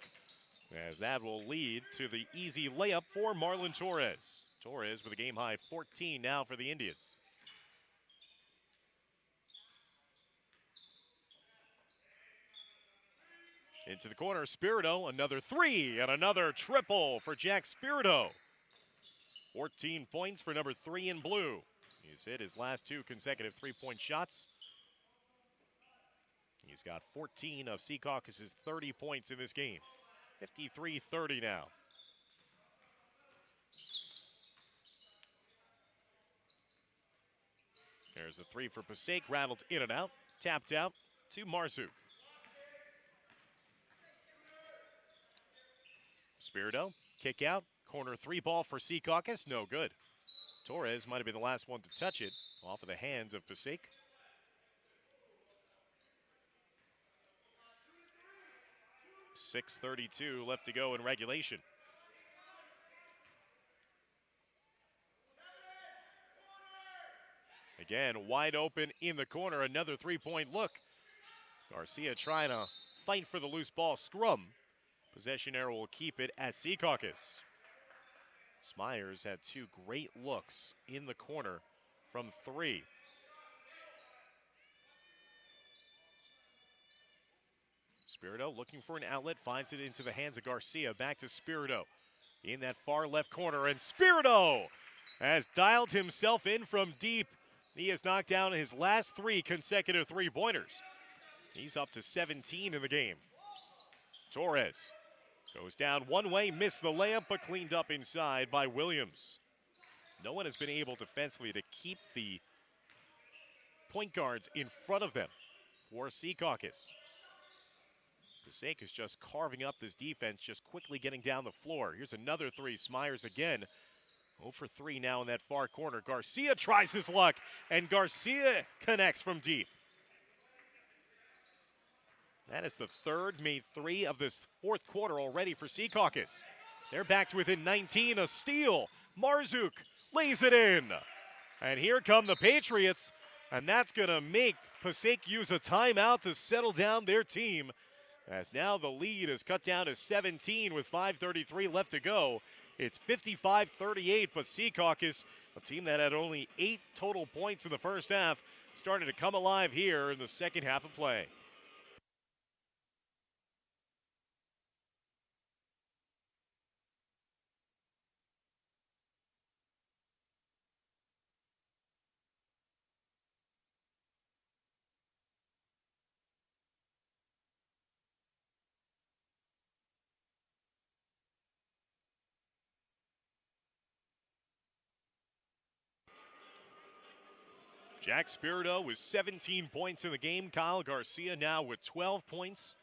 as that will lead to the easy layup for Marlon Torres. Torres with a game-high 14 now for the Indians. Into the corner, Spirito, another three, and another triple for Jack Spirito. 14 points for number 3 in blue. He's hit his last 2 consecutive three-point shots. He's got 14 of Secaucus' 30 points in this game. 53-30 now. There's a three for Passaic, rattled in and out, tapped out to Marzu. Spirito, kick out, corner three ball for Secaucus, no good. Torres might have been the last one to touch it, off of the hands of Passaic. .632 left to go in regulation. Again, wide open in the corner, another three-point look. Garcia trying to fight for the loose ball scrum. Possession arrow will keep it at Secaucus. Smyers had 2 great looks in the corner from 3. Spirito looking for an outlet, finds it into the hands of Garcia. Back to Spirito in that far left corner, and Spirito has dialed himself in from deep. He has knocked down his last 3 consecutive three-pointers. He's up to 17 in the game. Torres Goes down one way, missed the layup, but cleaned up inside by Williams. No one has been able defensively to keep the point guards in front of them for Secaucus. Passaic is just carving up this defense, just quickly getting down the floor. Here's another three. Smyers again. 0 for 3 now in that far corner. Garcia tries his luck, and Garcia connects from deep. That is the third made 3 of this fourth quarter already for Secaucus. They're back to within 19, a steal. Marzuk lays it in. And here come the Patriots, and that's going to make Passaic use a timeout to settle down their team, as now the lead is cut down to 17 with 5:33 left to go. It's 55-38, but Secaucus, a team that had only 8 total points in the first half, started to come alive here in the second half of play. Jack Spirito with 17 points in the game. Kyle Garcia now with 12 points.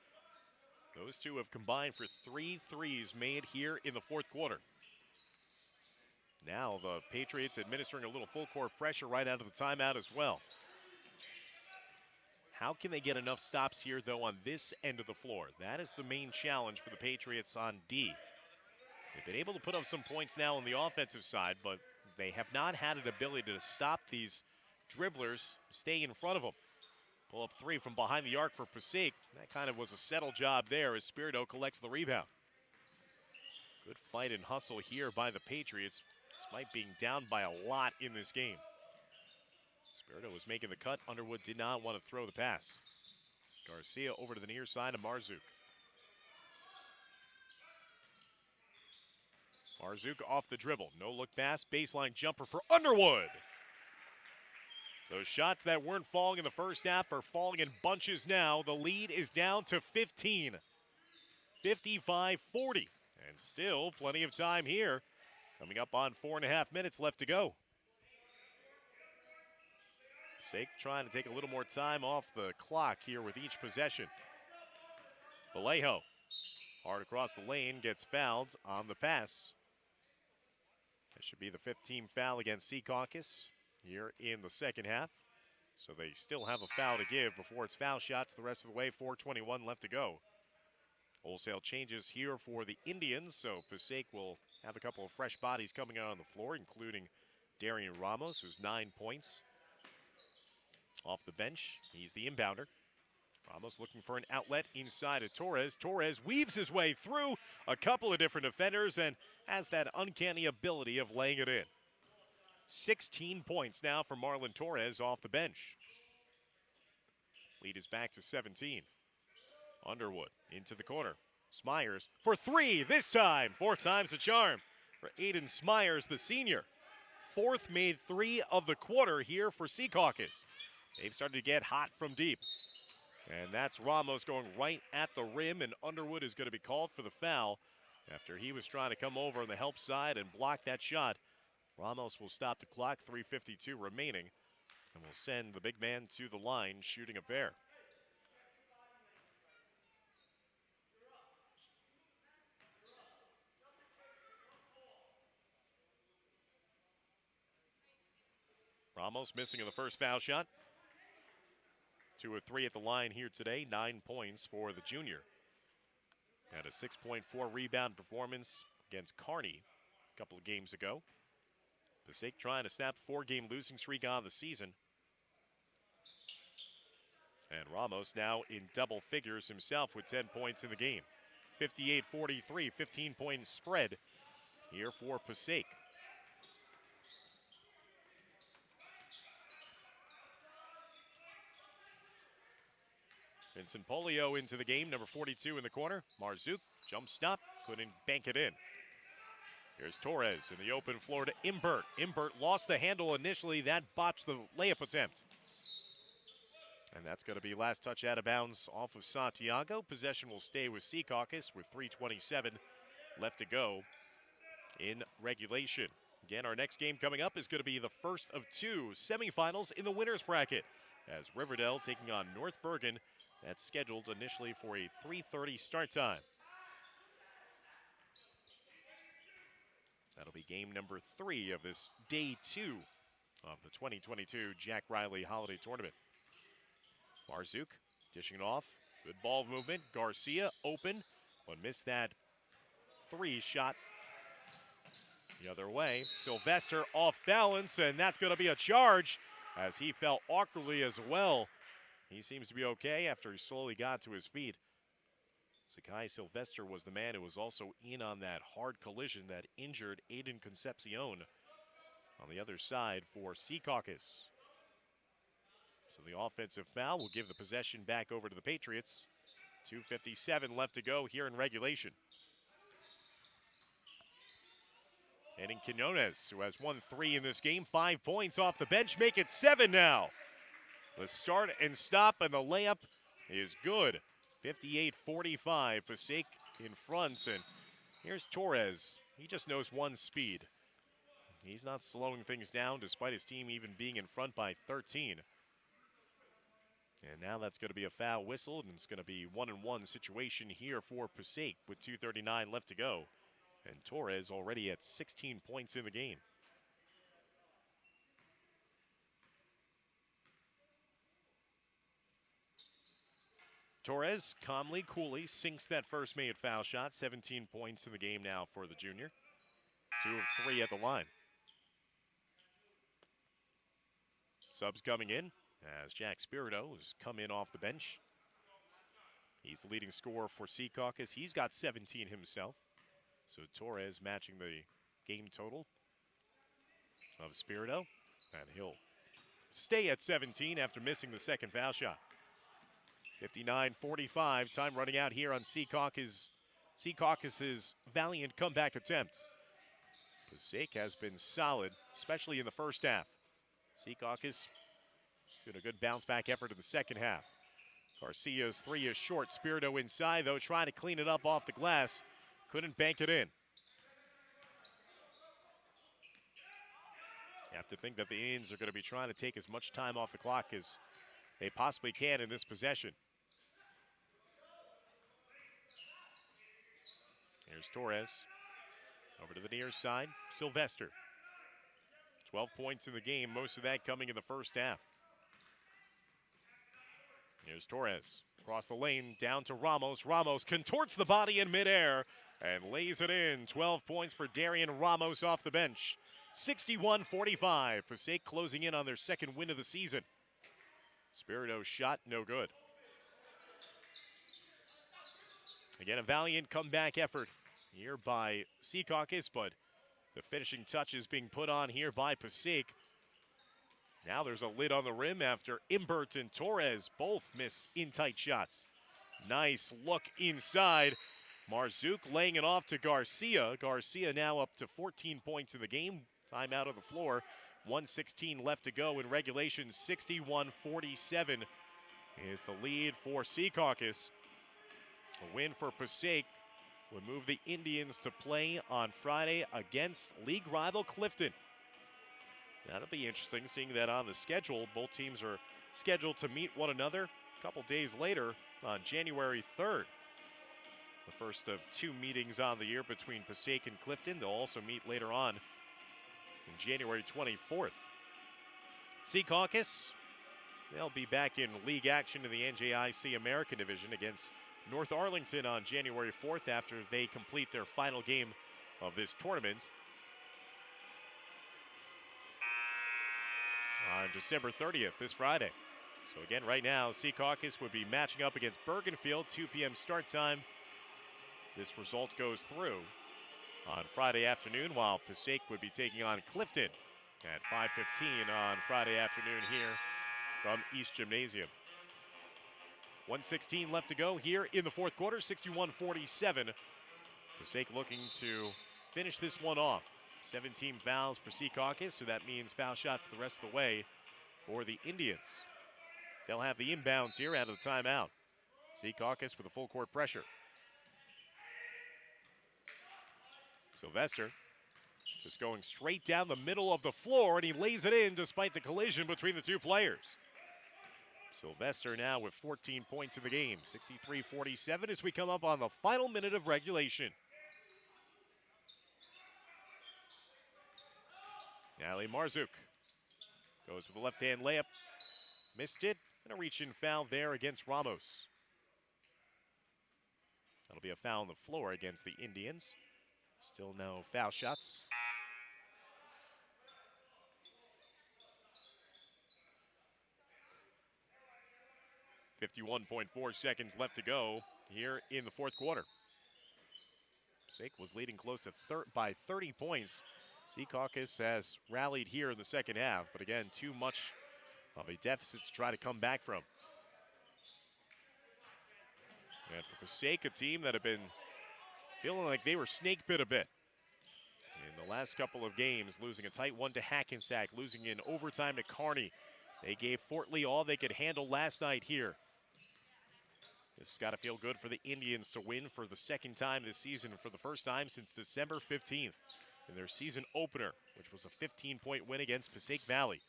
Those two have combined for 3 threes made here in the fourth quarter. Now the Patriots administering a little full court pressure right out of the timeout as well. How can they get enough stops here, though, on this end of the floor? That is the main challenge for the Patriots on D. They've been able to put up some points now on the offensive side, but they have not had an ability to stop these dribblers, stay in front of them. Pull up 3 from behind the arc for Passaic. That kind of was a settle job there as Spirito collects the rebound. Good fight and hustle here by the Patriots, despite being down by a lot in this game. Spirito was making the cut. Underwood did not want to throw the pass. Garcia over to the near side of Marzuk. Marzuk off the dribble. No look pass. Baseline jumper for Underwood. Those shots that weren't falling in the first half are falling in bunches now. The lead is down to 15. 55-40. And still plenty of time here. Coming up on 4.5 minutes left to go. Passaic trying to take a little more time off the clock here with each possession. Vallejo, hard across the lane, gets fouled on the pass. That should be the 5th team foul against Secaucus here in the second half. So they still have a foul to give before it's foul shots the rest of the way. 4:21 left to go. Wholesale changes here for the Indians, so Passaic will have a couple of fresh bodies coming out on the floor, including Darian Ramos, who's 9 points. Off the bench, he's the inbounder. Ramos looking for an outlet inside of Torres. Torres weaves his way through a couple of different defenders and has that uncanny ability of laying it in. 16 points now for Marlon Torres off the bench. Lead is back to 17. Underwood into the corner. Smyers for 3 this time. 4th time's the charm for Aiden Smyers, the senior. 4th made 3 of the quarter here for Secaucus. They've started to get hot from deep. And that's Ramos going right at the rim, and Underwood is going to be called for the foul after he was trying to come over on the help side and block that shot. Ramos will stop the clock, 3:52 remaining, and will send the big man to the line shooting a pair. Ramos missing in the first foul shot. 2 of 3 at the line here today, 9 points for the junior. Had a 6.4 rebound performance against Kearney a couple of games ago. Passaic trying to snap a 4-game losing streak on the season. And Ramos now in double figures himself with 10 points in the game. 58-43, 15-point spread here for Passaic. Vincent Polio into the game, number 42 in the corner. Marzuk, jump stop, couldn't bank it in. Here's Torres in the open floor to Imbert. Imbert lost the handle initially. That botched the layup attempt. And that's going to be last touch out of bounds off of Santiago. Possession will stay with Secaucus with 3:27 left to go in regulation. Again, our next game coming up is going to be the first of two semifinals in the winner's bracket, as Riverdale taking on North Bergen. That's scheduled initially for a 3:30 start time. That'll be game number 3 of this day 2 of the 2022 Jack Reilly Holiday Tournament. Marzuk dishing it off. Good ball movement. Garcia open, but missed that 3 shot the other way. Sylvester off balance, and that's going to be a charge as he fell awkwardly as well. He seems to be okay after he slowly got to his feet. Sakai Sylvester was the man who was also in on that hard collision that injured Aiden Concepcion on the other side for Secaucus. So the offensive foul will give the possession back over to the Patriots. 2:57 left to go here in regulation. And in Quinones, who has won 3 in this game, 5 points off the bench, make it 7 now. The start and stop, and the layup is good. 58-45, Passaic in front, and here's Torres. He just knows one speed. He's not slowing things down despite his team even being in front by 13. And now that's going to be a foul whistle, and it's going to be 1-and-1 situation here for Passaic with 2:39 left to go. And Torres already at 16 points in the game. Torres calmly, coolly sinks that first made foul shot. 17 points in the game now for the junior. 2 of 3 at the line. Subs coming in as Jack Spirito has come in off the bench. He's the leading scorer for Secaucus. He's got 17 himself. So Torres matching the game total of Spirito. And he'll stay at 17 after missing the second foul shot. 59-45, time running out here on Secaucus's valiant comeback attempt. Passaic has been solid, especially in the first half. Secaucus doing a good bounce back effort in the second half. Garcia's 3 is short. Spirito inside, though, trying to clean it up off the glass. Couldn't bank it in. You have to think that the Indians are going to be trying to take as much time off the clock as they possibly can in this possession. Here's Torres. Over to the near side, Sylvester. 12 points in the game, most of that coming in the first half. Here's Torres. Across the lane, down to Ramos. Ramos contorts the body in midair and lays it in. 12 points for Darian Ramos off the bench. 61-45. Passaic closing in on their second win of the season. Spirito's shot, no good. Again, a valiant comeback effort here by Secaucus, but the finishing touch is being put on here by Passaic. Now there's a lid on the rim after Imbert and Torres both miss in tight shots. Nice look inside. Marzuk laying it off to Garcia. Garcia now up to 14 points in the game. Timeout on the floor. 1:16 left to go in regulation. 61-47 is the lead for Secaucus. A win for Passaic would move the Indians to play on Friday against league rival Clifton. That'll be interesting, seeing that on the schedule. Both teams are scheduled to meet one another a couple days later on January 3rd. The first of 2 meetings on the year between Passaic and Clifton. They'll also meet later on January 24th. Secaucus, they'll be back in league action in the NJIC American Division against North Arlington on January 4th after they complete their final game of this tournament on December 30th, this Friday. So again, right now, Secaucus would be matching up against Bergenfield, 2 p.m. start time. This result goes through on Friday afternoon, while Passaic would be taking on Clifton at 5:15 on Friday afternoon here from East Gymnasium. 1:16 left to go here in the fourth quarter, 61-47. Passaic looking to finish this one off. 17 fouls for Secaucus, so that means foul shots the rest of the way for the Indians. They'll have the inbounds here out of the timeout. Secaucus with a full court pressure. Sylvester just going straight down the middle of the floor, and he lays it in despite the collision between the two players. Sylvester now with 14 points in the game, 63-47 as we come up on the final minute of regulation. Ali Marzuk goes with the left-hand layup. Missed it, and a reach-in foul there against Ramos. That'll be a foul on the floor against the Indians. Still no foul shots. .4 seconds left to go here in the fourth quarter. Passaic was leading close to by 30 points. Secaucus has rallied here in the second half, but again, too much of a deficit to try to come back from. And for Passaic, a team that have been feeling like they were snake bit a bit in the last couple of games, losing a tight one to Hackensack, losing in overtime to Kearney. They gave Fort Lee all they could handle last night here. This has got to feel good for the Indians to win for the second time this season, for the first time since December 15th in their season opener, which was a 15-point win against Passaic Valley.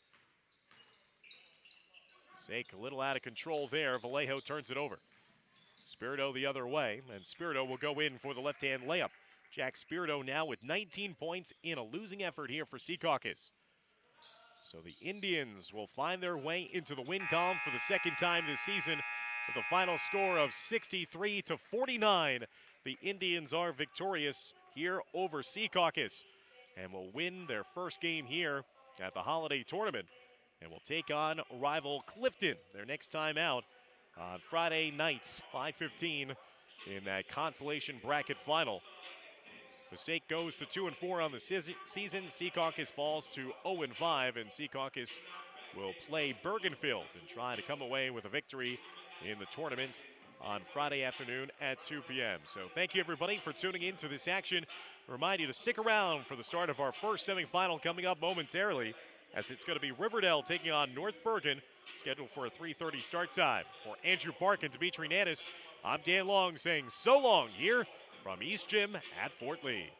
Passaic a little out of control there. Vallejo turns it over. Spirito the other way, and Spirito will go in for the left-hand layup. Jack Spirito now with 19 points in a losing effort here for Secaucus. So the Indians will find their way into the win column for the second time this season with a final score of 63-49. The Indians are victorious here over Secaucus and will win their first game here at the Holiday Tournament and will take on rival Clifton their next time out on Friday night, 5:15 in that consolation bracket final. Passaic goes to 2-4 on the season. Secaucus falls to 0-5, and Secaucus will play Bergenfield and try to come away with a victory in the tournament on Friday afternoon at 2 p.m. So thank you, everybody, for tuning in to this action. Remind you to stick around for the start of our first semifinal coming up momentarily, as it's going to be Riverdale taking on North Bergen, scheduled for a 3:30 start time. For Andrew Park and Dimitri Nanis, I'm Dan Long saying so long here from East Gym at Fort Lee.